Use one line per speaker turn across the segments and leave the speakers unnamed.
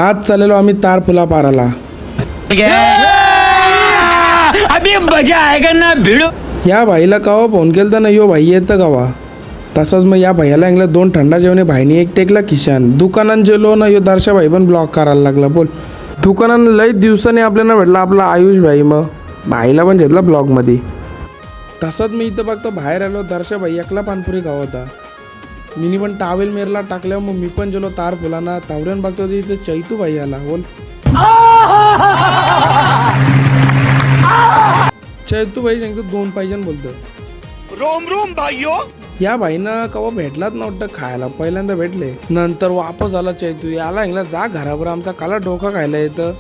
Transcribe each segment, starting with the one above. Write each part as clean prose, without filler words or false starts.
आज चाललेलो आम्ही तार फुला पाराला.
अभी मजा आएगा ना भिडू.
या भाईला कवा फोन केलता ना, यो भाई येतं कवा. तसंच मग या भाईला ऐकलं 2 थंडा जेवणे भाईने एक टेकला किशान. दुकानात गेलो ना, यो दर्शा भाई पण ब्लॉक करायला लागला. बोल, दुकानात लई दिवसाने आपल्याला भेटला आपला आयुष भाई. मग भाईला पण घेतला ब्लॉगमध्ये. तसंच मी इथं बघतो बाहेर आलो, दर्शा भाई एकला पानपुरी खावा होता. मिनी पण टावेल मेरला टाकल्यावर मग मी पण गेलो तार फुलाना. तावऱ्यान बघतो इथं चैतू भाई आला. बोल, चैतू भाई सांगतो 2 पाहिजे बोलतो.
रोम रोम भाइयों.
या भाईनं कवा भेटलाच नव्हतं खायला, पहिल्यांदा भेटले. नंतर वापस आला चैतू. याला ऐकला जा घरावर, आमचा काला डोका खायला येतं.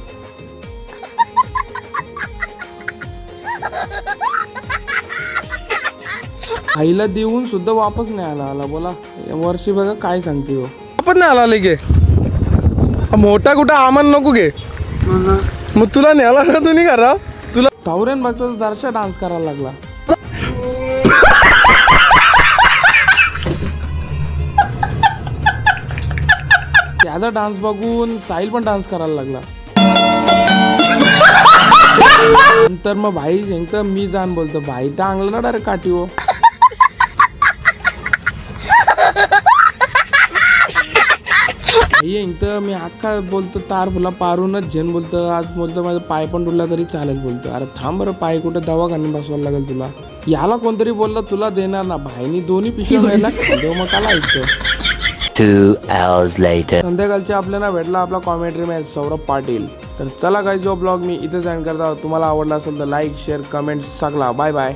आईला देऊन सुद्धा वापस नाही आला. बोला या वर्षी बघा काय सांगते हो. वापस नाही आला गे. मोठा कुठं आमान नको गे. मग तुला न्याला ना तुम्ही करा. तुला तावऱ्यान बघता दर्शा डान्स करायला लागला. त्याचा डान्स बघून साहिल पण डान्स करायला लागला. नंतर मग भाई सांगतं मी जाण बोलतो. भाई टांगलं ना डायरेक्ट काठीवर. मी अख्खा बोलतो तार फुला पारूनच झेन बोलतो. आज बोलतो माझा पाय पण डुलला तरी चालेल बोलतो. अरे थांब बरं, पाय कुठे दवाखान्यात बसवायला लागेल तुला. याला कोणतरी बोलला तुला देणार ना. भाईनी 2 पिशव्या मिळाला मग काला ऐकतो.
2 hours later.
संध्याकाळच्या आपल्याला भेटला आपला कॉमेंट्री मॅच सौरभ पाटील. तर चला काय जो ब्लॉग मी इथे सेंड करता. तुम्हाला आवडला असेल तर लाईक शेअर कमेंट सगळा. Bye bye.